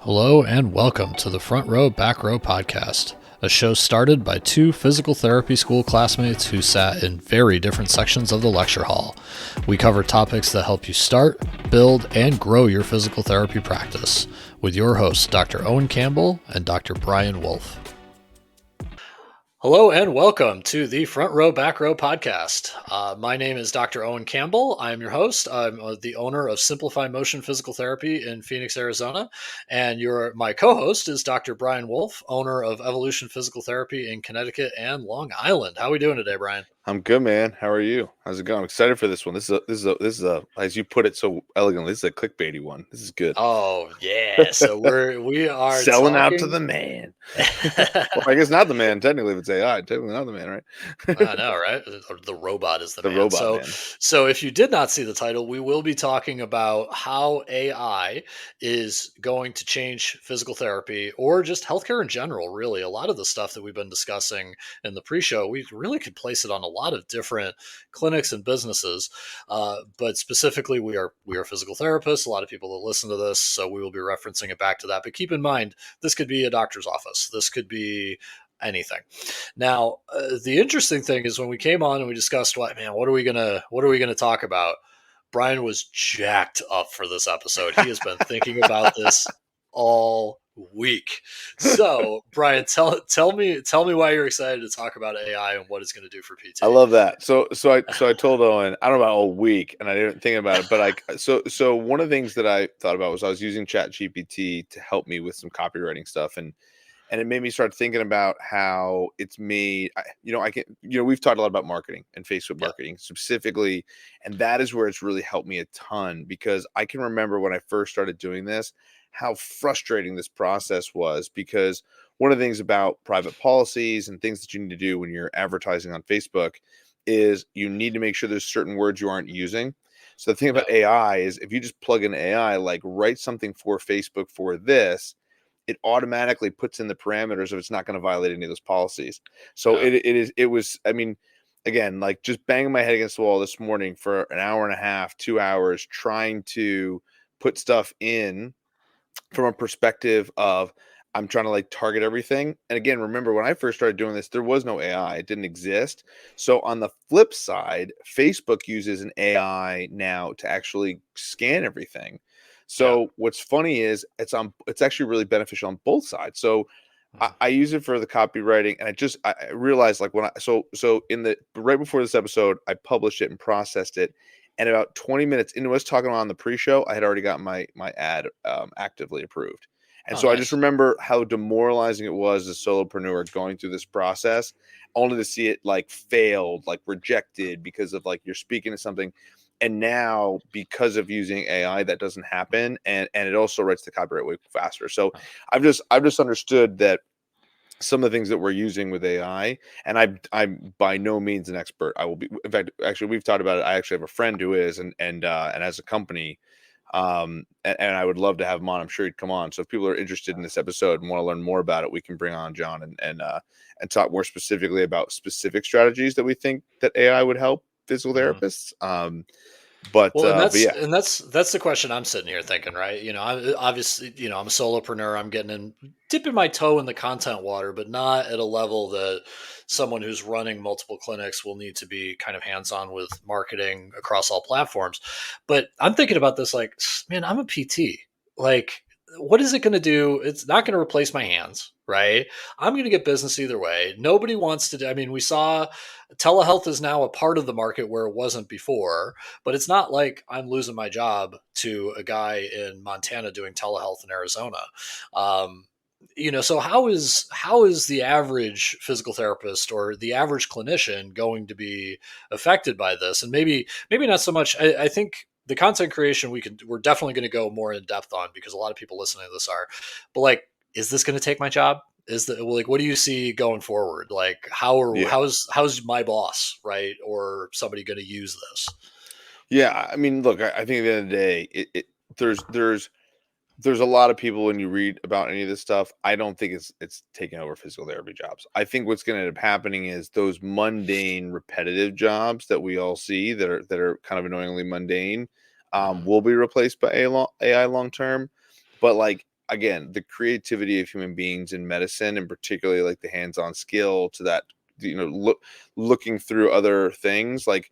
Hello and welcome to the Front Row Back Row podcast, a show started by two physical therapy school classmates who sat in very different sections of the lecture hall. We cover topics that help you start, build, and grow your physical therapy practice with your hosts, Dr. Owen Campbell and Dr. Brian Wolf. Hello and welcome to the Front Row Back Row podcast. My name is Dr. Owen Campbell. I'm your host. I'm the owner of Simplify Motion Physical Therapy in Phoenix, Arizona. And my co-host is Dr. Brian Wolf, owner of Evolution Physical Therapy in Connecticut and Long Island. How are we doing today, Brian? I'm good, man. How are you? How's it going? I'm excited for this one. This is a as you put it so elegantly, this is a clickbaity one. This is good. Oh yeah. So we are Selling out to talking. the man. Well, I guess not the man. Technically, if it's AI, technically not the man, right? I know, right? The robot is the man. Robot man. So if you did not see the title, we will be talking about how AI is going to change physical therapy or just healthcare in general. Really, a lot of the stuff that we've been discussing in the pre-show, we really could place it on a lot of different clinics and businesses. But specifically, we are physical therapists. A lot of people that listen to this, so we will be referencing it back to that. But keep in mind, this could be a doctor's office. This could be anything. Now, the interesting thing is when we came on and we discussed what are we gonna talk about? Brian was jacked up for this episode. He has been thinking about this all week. So, Brian, tell me why you're excited to talk about AI and what it's going to do for PT. I love that. So I told Owen, I don't know about all week, and I didn't think about it, but so one of the things that I thought about was I was using ChatGPT to help me with some copywriting stuff, and it made me start thinking about how it's made, we've talked a lot about marketing and Facebook marketing specifically. And that is where it's really helped me a ton, because I can remember when I first started doing this, how frustrating this process was, because one of the things about private policies and things that you need to do when you're advertising on Facebook is you need to make sure there's certain words you aren't using. So the thing about AI is if you just plug in AI, like write something for Facebook for this, it automatically puts in the parameters of it's not going to violate any of those policies. So it was, I mean, again, like just banging my head against the wall this morning for an hour and a half, 2 hours, trying to put stuff in from a perspective of I'm trying to like target everything. And again, remember when I first started doing this, there was no AI. It didn't exist. So on the flip side, Facebook uses an AI now to actually scan everything. So what's funny is it's actually really beneficial on both sides. So I use it for the copywriting, and I realized like right before this episode, I published it and processed it. And about 20 minutes into us talking on the pre-show, I had already got my ad actively approved. And so nice. I just remember how demoralizing it was as a solopreneur going through this process, only to see it like failed, like rejected because of like you're speaking to something. And now because of using AI, that doesn't happen. And it also writes the copyright way faster. So I've just understood that some of the things that we're using with AI, and I'm by no means an expert. I will be, in fact, actually, we've talked about it. I actually have a friend who is, and has a company, and I would love to have him on. I'm sure he'd come on. So if people are interested in this episode and want to learn more about it, we can bring on John and talk more specifically about specific strategies that we think that AI would help physical therapists. But that's the question I'm sitting here thinking, right? I'm obviously, I'm a solopreneur. I'm dipping my toe in the content water, but not at a level that someone who's running multiple clinics will need to be kind of hands-on with marketing across all platforms. But I'm thinking about this like, man, I'm a PT. Like, what is it going to do? It's not going to replace my hands, right? I'm going to get business either way. Nobody wants to do, I mean, we saw telehealth is now a part of the market where it wasn't before, but it's not like I'm losing my job to a guy in Montana doing telehealth in Arizona. So how is the average physical therapist or the average clinician going to be affected by this? And maybe not so much. I think the content creation we're definitely going to go more in depth on, because a lot of people listening to this are, but like, is this going to take my job? What do you see going forward? Like how's my boss, right? Or somebody going to use this? Yeah. I mean, look, I think at the end of the day, there's a lot of people when you read about any of this stuff, I don't think it's taking over physical therapy jobs. I think what's going to end up happening is those mundane, repetitive jobs that we all see that are kind of annoyingly mundane will be replaced by AI long term. But like again, the creativity of human beings in medicine, and particularly like the hands-on skill to that, looking through other things. Like,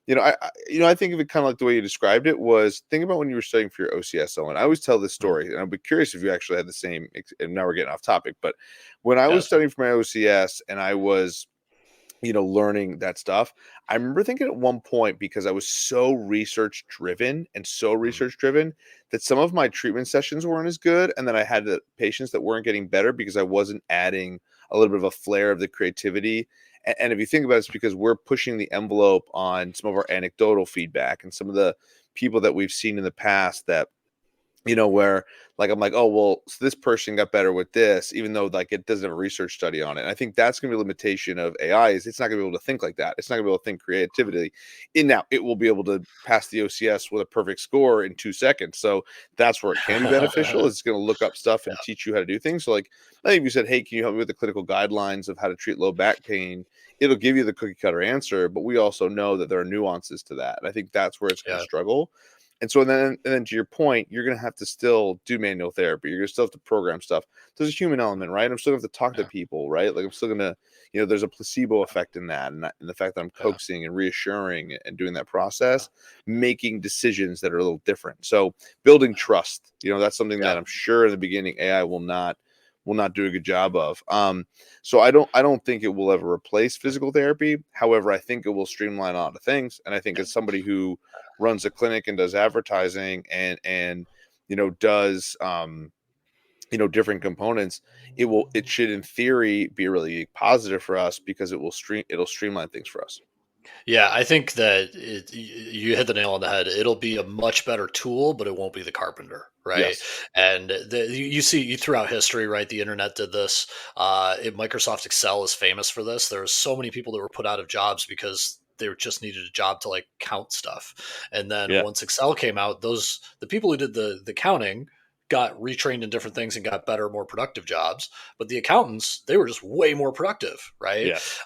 I think of it kind of like the way you described it was, think about when you were studying for your OCS. And I always tell this Mhm. story, and I'd be curious if you actually had the same, and now we're getting off topic, but when I Yeah, was it's fine. studying for my OCS and I was, learning that stuff. I remember thinking at one point, because I was so Mhm. research driven, that some of my treatment sessions weren't as good. And then I had the patients that weren't getting better because I wasn't adding a little bit of a flair of the creativity. And if you think about it, it's because we're pushing the envelope on some of our anecdotal feedback and some of the people that we've seen in the past that, where like I'm like, oh well, so this person got better with this, even though like it doesn't have a research study on it. And I think that's gonna be a limitation of AI, is it's not gonna be able to think like that. It's not gonna be able to think creativity. And now it will be able to pass the OCS with a perfect score in 2 seconds. So that's where it can be beneficial. It's gonna look up stuff and teach you how to do things. So like, I think if you said, hey, can you help me with the clinical guidelines of how to treat low back pain? It'll give you the cookie cutter answer, but we also know that there are nuances to that. And I think that's where it's going to Yeah, struggle. And so then to your point, you're gonna have to still do manual therapy. You're gonna still have to program stuff. There's a human element, right? I'm still gonna have to talk to yeah, people, right? Like I'm still gonna, there's a placebo effect in that, and the fact that I'm yeah, coaxing and reassuring and doing that process, making decisions that are a little different. So building trust, that's something yeah, that I'm sure in the beginning AI will not do a good job of. So I don't think it will ever replace physical therapy. However, I think it will streamline a lot of things. And I think as somebody who runs a clinic and does advertising and does different components, it should in theory be really positive for us, because it'll streamline things for us. yeah. I think that you hit the nail on the head. It'll be a much better tool, but it won't be the carpenter, right? Yes. And you see, throughout history, right? The internet did this. Microsoft Excel is famous for this. There were so many people that were put out of jobs because they just needed a job to like count stuff. And then Yeah. once Excel came out, the people who did the counting got retrained in different things and got better, more productive jobs. But the accountants, they were just way more productive, right? Yes.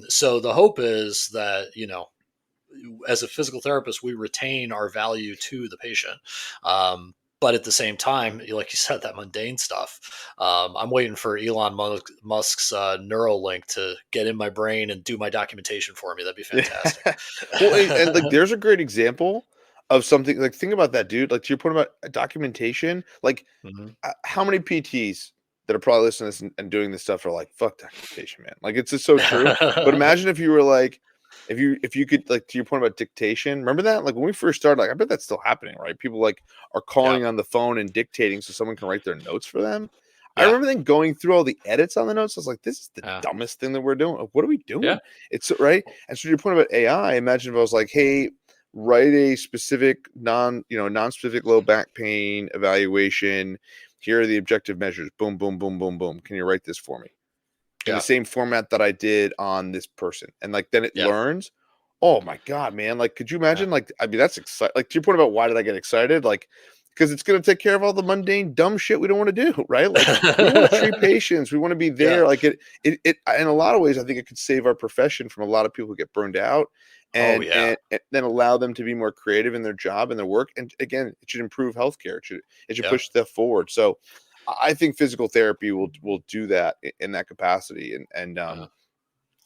So the hope is that, as a physical therapist, we retain our value to the patient. But at the same time, like you said, that mundane stuff. I'm waiting for Musk's Neuralink to get in my brain and do my documentation for me. That'd be Yeah. fantastic. Well, and like there's a great example of something, like, think about that, dude. Like, to your point about documentation, like, Mhm. how many PTs that are probably listening to this and doing this stuff are like, fuck documentation, man. Like, it's just so true. But imagine if you were like, if you could, like, to your point about dictation, remember that? Like when we first started, like I bet that's still happening, right? People like are Yeah, calling on the phone and dictating so someone can write their notes for them. I yeah, remember then going through all the edits on the notes. I was like, this is the yeah, dumbest thing that we're doing. Like, what are we yeah. doing? It's right. And so to your point about AI, imagine if I was like, hey, write a specific non-specific low back pain evaluation. Here are the objective measures. Boom, boom, boom, boom, boom. Can you write this for me in the Yeah, same format that I did on this person? And like then it yeah, learns. Oh my god, man! Like, could you yeah. imagine? Like, I mean, that's exciting. Like, to your point about why did I get excited? Like, because it's going to take care of all the mundane, dumb shit we don't want to do, right? Like, we want to treat patients. We want to be Yeah. there. Like, it. In a lot of ways, I think it could save our profession from a lot of people who get burned out, Oh and yeah. and then allow them to be more creative in their job and their work. And again, it should improve healthcare. It should Yeah. push stuff forward. So, I think physical therapy will do that in that capacity. And Uh,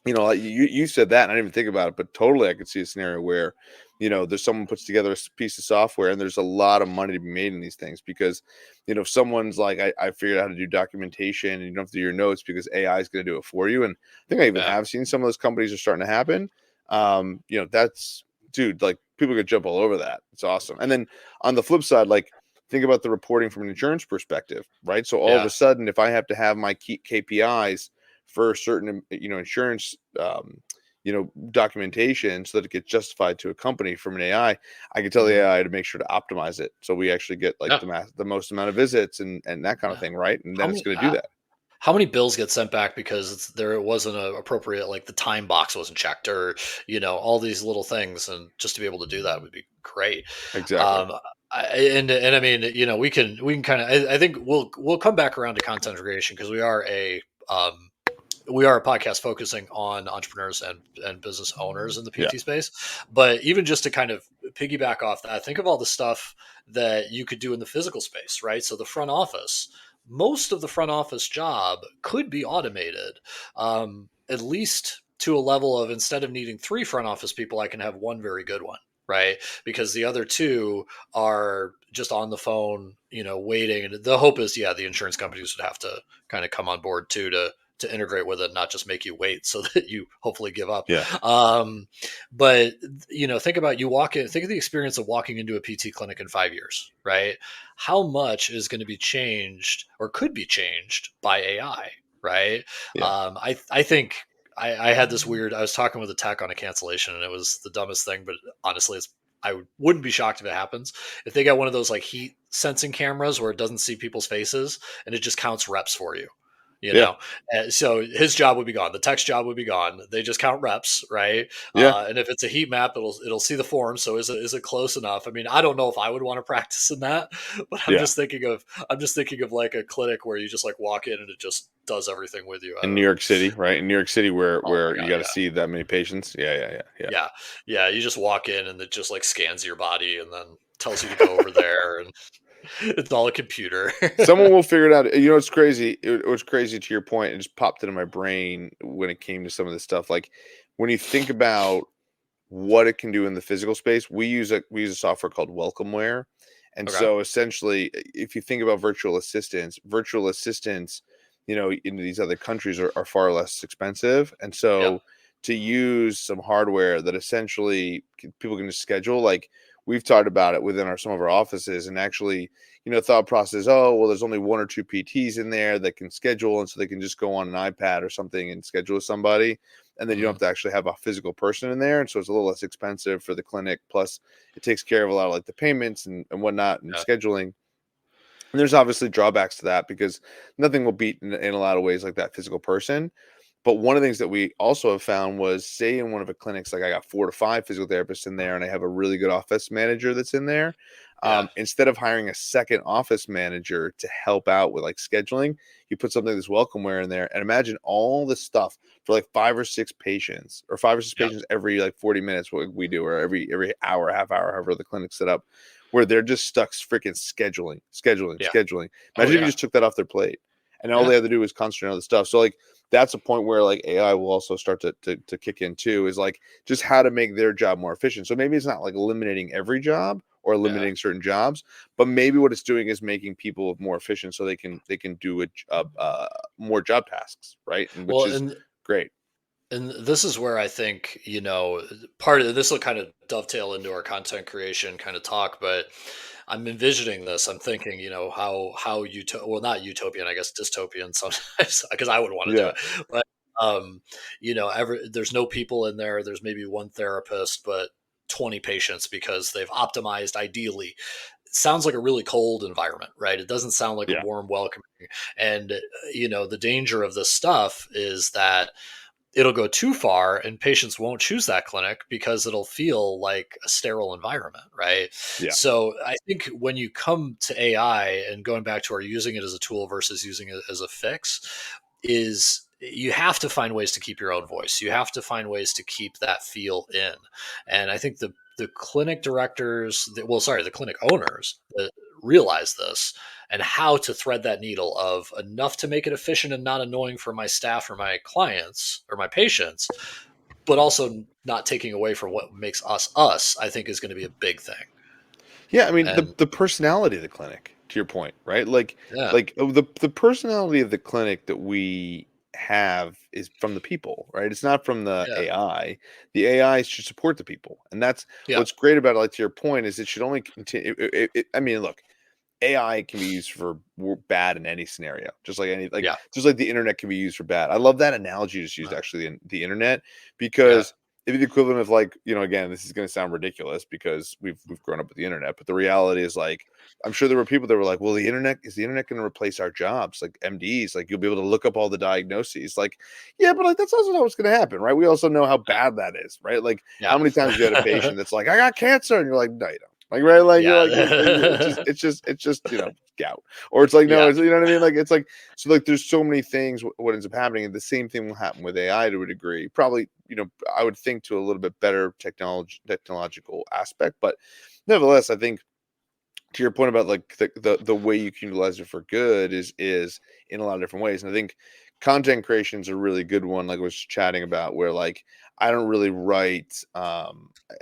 like you said that, and I didn't even think about it, but totally, I could see a scenario where, there's someone puts together a piece of software, and there's a lot of money to be made in these things because, if someone's like, I figured out how to do documentation, and you don't have to do your notes because AI is going to do it for you. And I think I even yeah. have seen some of those companies are starting to happen. That's, dude, like people could jump all over that. It's awesome. And then on the flip side, like, think about the reporting from an insurance perspective, right? So all of a Yeah. sudden, if I have to have my key KPIs for certain insurance documentation so that it gets justified to a company from an I can tell the Mhm. AI to make sure to optimize it so we actually get like Yeah. the most amount of visits and that kind of Yeah. thing, right? And How then it's many going to do that. how many bills get sent back because it wasn't a appropriate, like the time box wasn't checked, or all these little things, and just to be able to do that would be great. Exactly. um and I mean, we can kind of, I think we'll come back around to content creation because we are a podcast focusing on entrepreneurs and business owners in the Yeah. PT space. But even just to kind of piggyback off that, think of all the stuff that you could do in the physical space, right? So the front office, most of the front office job could be automated, at least to a level of, instead of needing three front office people, I can have one very good one, right? Because the other two are just on the phone, waiting. And the hope is, yeah, the insurance companies would have to kind of come on board too, to integrate with it, not just make you wait so that you hopefully give up. Yeah. But think about, you walk in, think of the experience of walking into a PT clinic in 5 years, right? How much is going to be changed or could be changed by AI, right? Yeah. I think I had this weird, I was talking with a tech on a cancellation, and it was the dumbest thing, but honestly, I wouldn't be shocked if it happens. If they got one of those like heat sensing cameras where it doesn't see people's faces and it just counts reps for you, you Yeah. know? And so his job would be gone. The tech's job would be gone. They just count reps, right? Yeah. And if it's a heat map, it'll see the form. So is it close enough? I mean, I don't know if I would want to practice in that, but Yeah. I'm just thinking of like a clinic where you just like walk in and it just does everything with you. I In don't New know. York City, right? In New York City, where Oh my you god, got to yeah. see that many patients. Yeah. Yeah. Yeah. Yeah. Yeah. You just walk in and it just like scans your body and then tells you to go over there, and it's all a computer. Someone will figure it out. It's crazy. It was crazy to your point. It just popped into my brain when it came to some of this stuff. Like when you think about what it can do in the physical space, we use a software called Welcomeware. And Okay. so essentially, if you think about virtual assistants, in these other countries are far less expensive. And Yep. so to use some hardware that essentially people can just schedule, like we've talked about it within some of our offices, and actually, thought process, oh, well, there's only one or two PTs in there that can schedule. And so they can just go on an iPad or something and schedule with somebody. And then you don't Hmm. have to actually have a physical person in there. And so it's a little less expensive for the clinic. Plus it takes care of a lot of like the payments and whatnot and Yeah. scheduling. And there's obviously drawbacks to that because nothing will beat in a lot of ways like that physical person. But one of the things that we also have found was, say in one of the clinics, like I got 4 to 5 physical therapists in there and I have a really good office manager that's in there. Yeah. Instead of hiring a second office manager to help out with like scheduling, you put something that's welcomeware in there, and imagine all the stuff for like 5 or 6 patients or 5 or 6 Yep. patients every like 40 minutes, what we do, or every hour, half hour, however the clinic's set up, where they're just stuck freaking scheduling, scheduling, Yeah. scheduling. Oh Imagine if you yeah. just took that off their plate and all Yeah. they have to do is concentrate on the stuff. So like that's a point where like AI will also start to kick in too, is like just how to make their job more efficient. So maybe it's not like eliminating every job or Yeah. eliminating certain jobs, but maybe what it's doing is making people more efficient so they can do more job tasks, right? And which Well, is and great. this is where I think, part of this will kind of dovetail into our content creation kind of talk, but I'm envisioning this. I'm thinking, how well, not utopian, I guess dystopian sometimes, because I would want to do Yeah. it. But there's no people in there. There's maybe one therapist, but 20 patients because they've optimized ideally. It sounds like a really cold environment, right? It doesn't sound like a Yeah. warm, welcoming. And the danger of this stuff is that it'll go too far and patients won't choose that clinic because it'll feel like a sterile environment, right? Yeah. So I think when you come to AI, and going back to our using it as a tool versus using it as a fix, is you have to find ways to keep your own voice. You have to find ways to keep that feel in. And I think the clinic directors, the clinic owners that realize this, and how to thread that needle of enough to make it efficient and not annoying for my staff or my clients or my patients, but also not taking away from what makes us us, I think is going to be a big thing. Yeah, I mean the And the personality of the clinic, to your point, right? Like yeah, the personality of the clinic that we have is from the people, right? It's not from the yeah, AI. The AI should support the people, and that's yeah, what's great about it. Like to your point, is it should only continue. I mean, look, AI can be used for bad in any scenario, yeah, just like the internet can be used for bad. I love that analogy you just used, right, actually, in the internet, yeah, because it'd be the equivalent of like, again, this is going to sound ridiculous because we've grown up with the internet, but the reality is like, I'm sure there were people that were like, well, the internet going to replace our jobs, like MDs, like you'll be able to look up all the diagnoses, like, yeah, but like that's also not what's going to happen, right? We also know how bad that is, right? Like, how many times you had a yeah. patient that's like, I got cancer, and you're like, no, you don't. Like, right? Like, you're like, Yeah. it's just, gout. Or it's like, no, Yeah. it's, you know what I mean? Like, it's like, so like, there's so many things, what ends up happening. And the same thing will happen with AI to a degree. Probably, I would think to a little bit better technological aspect. But nevertheless, I think to your point about like the way you can utilize it for good is in a lot of different ways. And I think content creation is a really good one, like I was chatting about, where like I don't really write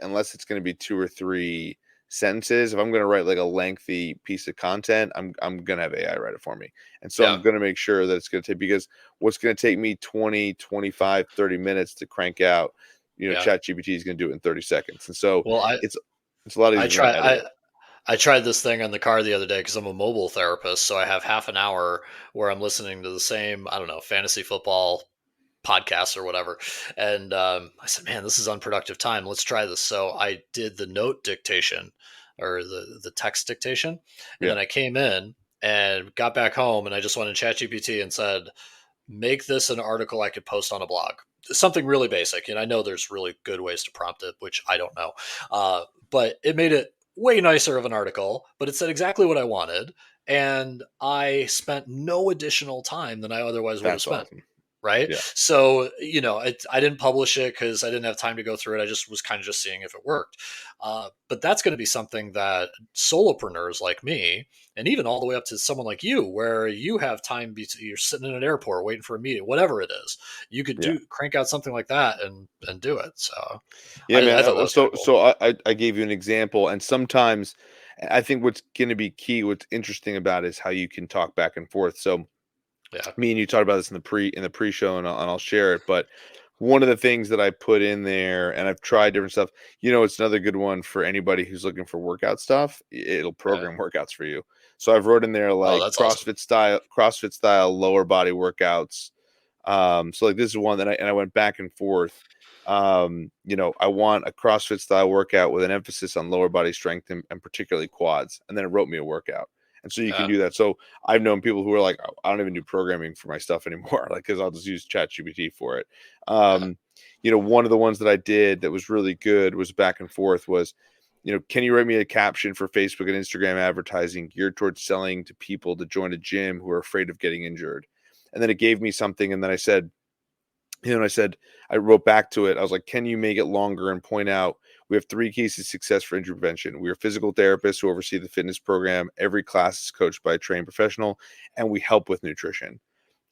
unless it's going to be two or three sentences. If I'm going to write like a lengthy piece of content, I'm going to have AI write it for me. And so Yeah. I'm going to make sure that it's going to take, because what's going to take me 20, 25, 30 minutes to crank out, Yeah. chat gpt is going to do it in 30 seconds. And so Well, it's it's a lot I easier to try edit it. I tried this thing on the car the other day because I'm a mobile therapist. So I have half an hour where I'm listening to the same, I don't know, fantasy football podcast or whatever. And I said, man, this is unproductive time. Let's try this. So I did the note dictation or the text dictation. And Yeah. then I came in and got back home and I just went in ChatGPT and said, make this an article I could post on a blog. Something really basic. And I know there's really good ways to prompt it, which I don't know. But it made it way nicer of an article, but it said exactly what I wanted. And I spent no additional time than I otherwise would have That's spent. awesome. Right. Yeah. So, I didn't publish it because I didn't have time to go through it. I just was kind of just seeing if it worked. But that's going to be something that solopreneurs like me, and even all the way up to someone like you, where you have time, you're sitting in an airport waiting for a meeting, whatever it is, you could Yeah. crank out something like that and do it. So Yeah, man. I thought that was kind So of cool. I gave you an example, and sometimes I think what's going to be key, what's interesting about it is how you can talk back and forth. So Yeah. me and you talked about this in the pre-show, and I'll share it. But one of the things that I put in there, and I've tried different stuff. It's another good one for anybody who's looking for workout stuff. It'll Yeah. program workouts for you. So I've wrote in there Oh, like that's awesome. CrossFit style lower body workouts. So like this is one that I went back and forth. I want a CrossFit style workout with an emphasis on lower body strength and particularly quads. And then it wrote me a workout. And so you can Yeah. do that. So I've known people who are like, "Oh, I don't even do programming for my stuff anymore, like, because I'll just use ChatGPT for it." Yeah. One of the ones that I did that was really good was back and forth was, can you write me a caption for Facebook and Instagram advertising geared towards selling to people to join a gym who are afraid of getting injured? And then it gave me something, and then I wrote back to it. I was like, can you make it longer and point out we have 3 keys to success for injury prevention? We are physical therapists who oversee the fitness program. Every class is coached by a trained professional, and we help with nutrition.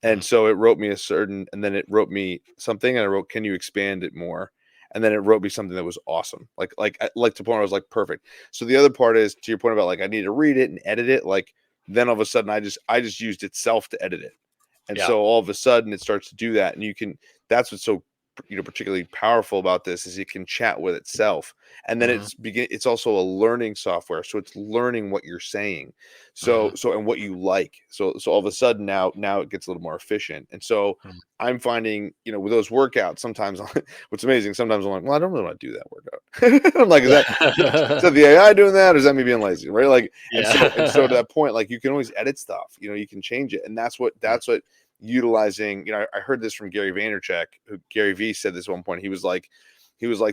And Mhm. so it wrote me and then it wrote me something, and I wrote, can you expand it more? And then it wrote me something that was awesome. Like to the point where I was like, perfect. So the other part is to your point about like, I need to read it and edit it. Like then all of a sudden I just used itself to edit it. And Yeah. so all of a sudden it starts to do that. And that's what's so, particularly powerful about this is it can chat with itself. And then Hmm. it's also a learning software. So it's learning what you're saying. Hmm. And what you like. So all of a sudden now it gets a little more efficient. And so Hmm. I'm finding, with those workouts, sometimes what's amazing, sometimes I'm like, well, I don't really want to do that workout. I'm like, is that the AI doing that, or is that me being lazy? Right. Like, and so to Yeah. that point, like you can always edit stuff, you can change it. And that's what utilizing, I heard this from Gary Vaynerchuk, who Gary V said this at one point. He was like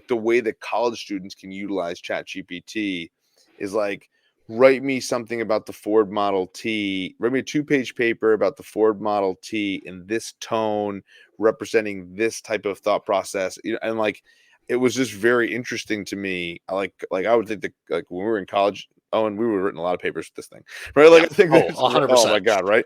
the way that college students can utilize Chat GPT is like, write me something about the Ford Model T, write me a 2-page paper about the Ford Model T in this tone, representing this type of thought process. And like it was just very interesting to me. I would think that like when we were in college, Owen, we were written a lot of papers with this thing, right? Like Yeah. I think Oh, there's, oh my 100%. god, right?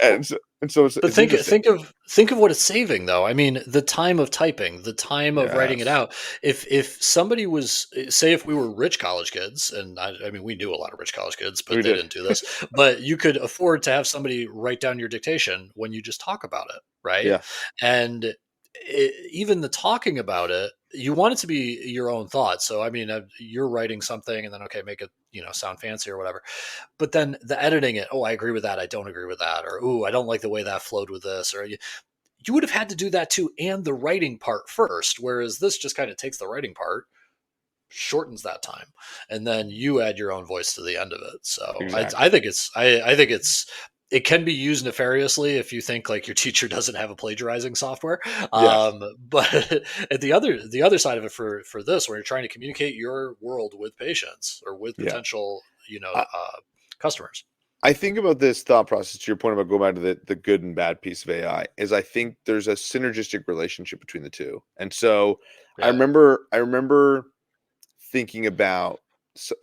And so But it's interesting. think of what it's saving though. I mean, the time of typing, the time of writing it Yes. out. If somebody was, say if we were rich college kids, and I mean we knew a lot of rich college kids, but We they did. didn't do this. But you could afford to have somebody write down your dictation when you just talk about it, right? Yeah. And even the talking about it, you want it to be your own thoughts. So I mean, you're writing something, and then okay, make it sound fancy or whatever, but then the editing it, oh, I agree with that, I don't agree with that, or ooh, I don't like the way that flowed with this, or you would have had to do that too, and the writing part first, whereas this just kind of takes the writing part, shortens that time, and then you add your own voice to the end of it. So Exactly. I think it's it can be used nefariously if you think like your teacher doesn't have a plagiarizing software. Yes. But at the other side of it for this, where you're trying to communicate your world with patients or with Yeah. potential, I, customers. I think about this thought process to your point about going back to the good and bad piece of AI is I think there's a synergistic relationship between the two. And so Yeah. I remember thinking about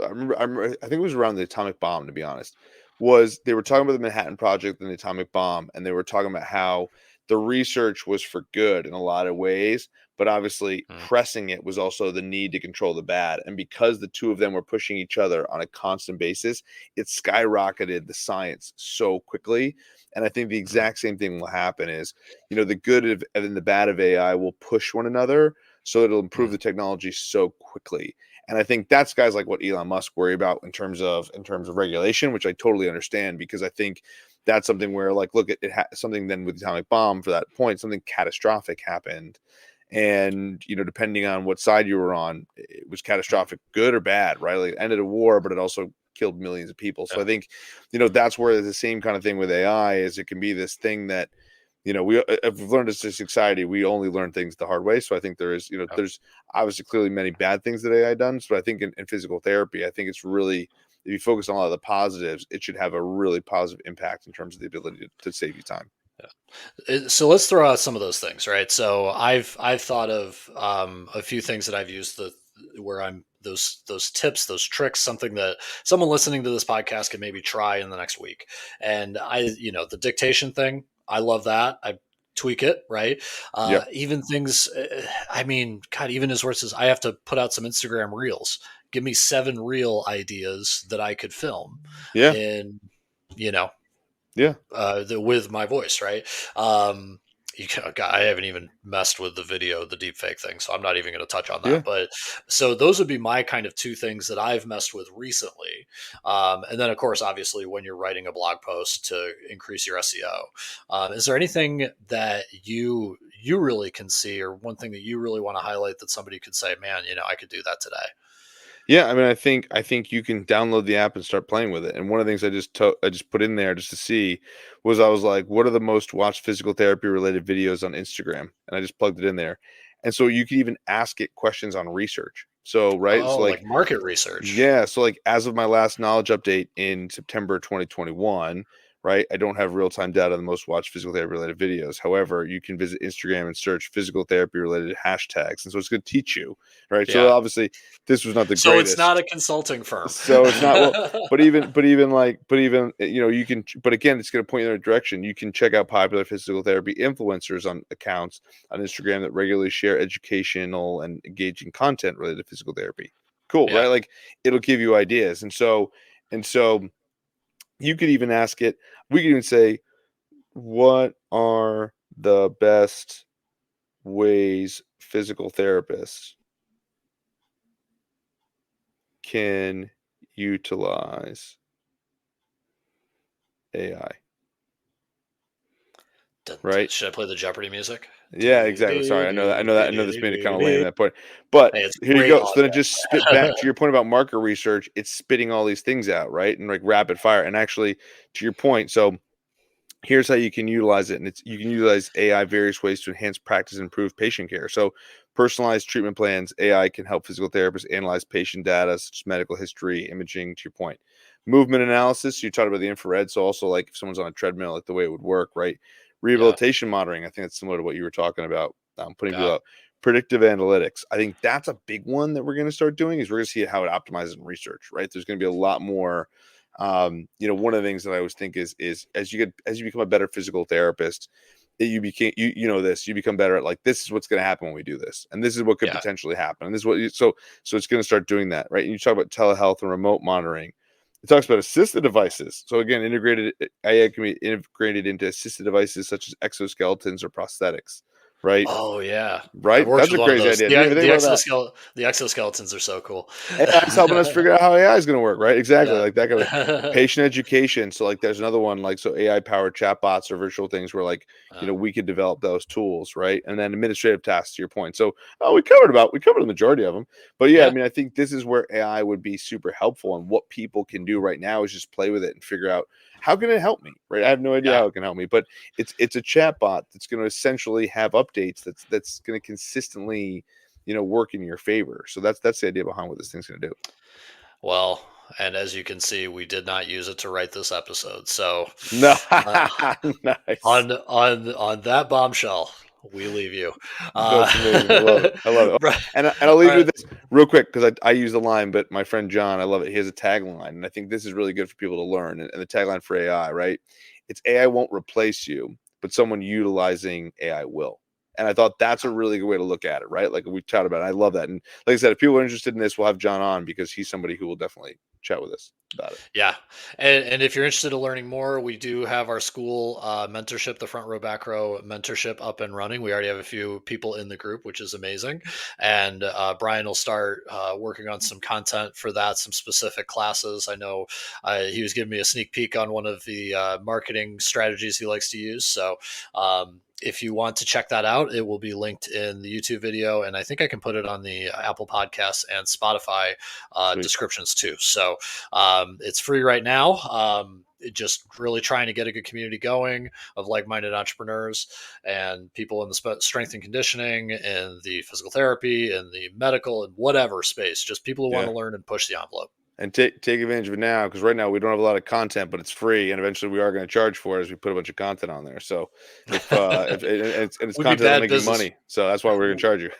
I think it was around the atomic bomb, to be honest. Was they were talking about the Manhattan Project and the atomic bomb, and they were talking about how the research was for good in a lot of ways, but obviously Mm, pressing it was also the need to control the bad. And because the two of them were pushing each other on a constant basis, it skyrocketed the science so quickly. And I think the mm, exact same thing will happen is, the good and the bad of AI will push one another, so it'll improve mm, the technology so quickly. And I think that's guys like what Elon Musk worry about in terms of regulation, which I totally understand, because I think that's something where, like, look at it, something then with the atomic bomb, for that point, something catastrophic happened, and depending on what side you were on, it was mm. catastrophic, good or bad, right? Like, it ended a war, but it also killed millions of people. So Yeah. I think that's where the same kind of thing with AI is. It can be this thing that we have learned as a society, we only learn things the hard way. So I think Yeah. there's obviously clearly many bad things that AI done. So I think in physical therapy, I think it's really, if you focus on a lot of the positives, it should have a really positive impact in terms of the ability to save you time. So let's throw out some of those things, right? So I've thought of a few things that I've used where I'm those tips, those tricks, something that someone listening to this podcast can maybe try in the next week. And the dictation thing, I love that. I tweak it, right? Yep. Even things, I mean, God, even as worse as I have to put out some Instagram reels. Give me 7 reel ideas that I could film, Yeah. in you know Yeah. with my voice, right? Um, God, I haven't even messed with the video, the deep fake thing, so I'm not even going to touch on that. Yeah. But so those would be my kind of two things that I've messed with recently. And then, of course, obviously, when you're writing a blog post to increase your SEO, is there anything that you really can see, or one thing that you really want to highlight that somebody could say, "Man, I could do that today." Yeah, I mean, I think you can download the app and start playing with it. And one of the things I just put in there just to see was, I was like, what are the most watched physical therapy related videos on Instagram? And I just plugged it in there. And so you can even ask it questions on research. So, right? Oh, So, like like, market research. yeah, so, like, as of my last knowledge update in September 2021, right? I don't have real-time data on the most watched physical therapy related videos. However, you can visit Instagram and search physical therapy related hashtags. And so it's going to teach you, right? So Yeah. obviously this was not the So it's not greatest. a consulting firm. So it's not, well, but even you can, but again, it's going to point you in a direction. You can check out popular physical therapy influencers on accounts on Instagram that regularly share educational and engaging content related to physical therapy. Cool, Yeah. right? Like, it'll give you ideas. And so you could even ask it, we could even say, what are the best ways physical therapists can utilize AI, right? Should I play the Jeopardy music? Yeah, exactly. Sorry, I know this made it kind of lame at that point, but Hey, it's here you great go. So then it audio. just spit back to your point about marker research. It's spitting all these things out, right? And like rapid fire. And actually, to your point, so here's how you can utilize it. And you can utilize AI various ways to enhance practice and improve patient care. So personalized treatment plans, AI can help physical therapists analyze patient data such as medical history, imaging, to your point. Movement analysis, you talked about the infrared. So also, like, if someone's on a treadmill, like the way it would work, right? Yeah. Rehabilitation monitoring, I think that's similar to what you were talking about, putting people Yeah. out. Predictive analytics, I think that's a big one that we're going to start doing, is we're going to see how it optimizes in research, right? There's going to be a lot more. One of the things that I always think is as you become a better physical therapist, you become better at, like, this is what's going to happen when we do this, and this is what could Yeah. potentially happen, and this is what so it's going to start doing that, right? And you talk about telehealth and remote monitoring. It talks about assisted devices. So again, integrated AI can be integrated into assisted devices such as exoskeletons or prosthetics, right? Oh yeah. I've Right. worked That's with a one of crazy those. idea. I didn't even think about that. The exoskeletons are so cool. AI is helping us figure out how AI is going to work, right? Exactly, Yeah. like that kind of patient education. So, like, there's another one, like, so AI powered chatbots or virtual things where, like, Uh, we could develop those tools, right? And then administrative tasks, to your point. So, we covered the majority of them, but yeah, I yeah. mean, I think this is where AI would be super helpful, and what people can do right now is just play with it and figure out how can it help me? Right? I have no idea Yeah. how it can help me, but it's a chat bot that's going to essentially have updates that's going to consistently, work in your favor. So that's the idea behind what this thing's going to do. Well, and as you can see, we did not use it to write this episode. So, No, uh, nice. on that bombshell, we leave you. That's amazing. I love it. I love it. Right. And I'll All leave you right. with this real quick because I use the line, but my friend John, I love it. He has a tagline, and I think this is really good for people to learn. And the tagline for AI, right? It's AI won't replace you, but someone utilizing AI will. And I thought that's a really good way to look at it, right? Like we chatted about it. I love that. And like I said, if people are interested in this, we'll have John on because he's somebody who will definitely chat with us about it. Yeah. And if you're interested in learning more, we do have our school mentorship, the front row, back row mentorship up and running. We already have a few people in the group, which is amazing. And Brian will start working on some content for that, some specific classes. I know he was giving me a sneak peek on one of the marketing strategies he likes to use. So, if you want to check that out, it will be linked in the YouTube video, and I think I can put it on the Apple Podcasts and Spotify Sweet. descriptions too. So it's free right now. Just really trying to get a good community going of like-minded entrepreneurs and people in the strength and conditioning and the physical therapy and the medical and whatever space. Just people who want Yeah. to learn and push the envelope. And take advantage of it now because right now we don't have a lot of content, but it's free, and eventually we are going to charge for it as we put a bunch of content on there. So if and it's We'd be content that'll bad make you business. money, so that's why we're going to charge you.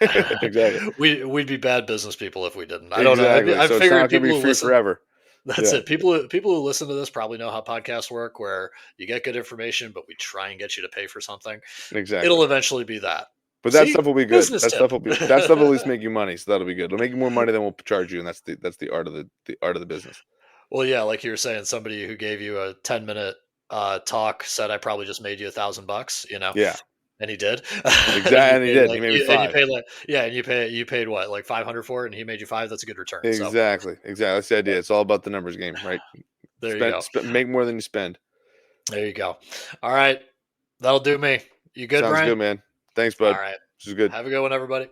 Exactly, We'd be bad business people if we didn't. I don't know. exactly. I'm So it's figuring not going to people be who free listen. forever. That's Yeah, it. People who listen to this probably know how podcasts work, where you get good information, but we try and get you to pay for something. exactly. It'll eventually be that. But that See, stuff will be good. business That stuff tip. will be that stuff will at least make you money, so that'll be good. It'll make you more money than we'll charge you, and that's the art of the art of the business. Well, yeah, like you were saying, somebody who gave you a 10-minute talk said, "I probably just made you $1,000," Yeah, and he did. exactly. And he did. He made me And you five. paid like, yeah, and you paid what, like 500 for it, and he made you five. That's a good return. So Exactly, exactly. That's the idea. It's all about the numbers game, right? there you go. Make more than you spend. There you go. All right, that'll do me. You good, Sounds Brian? good, man. Thanks, All bud. right. This is good. Have a good one, everybody.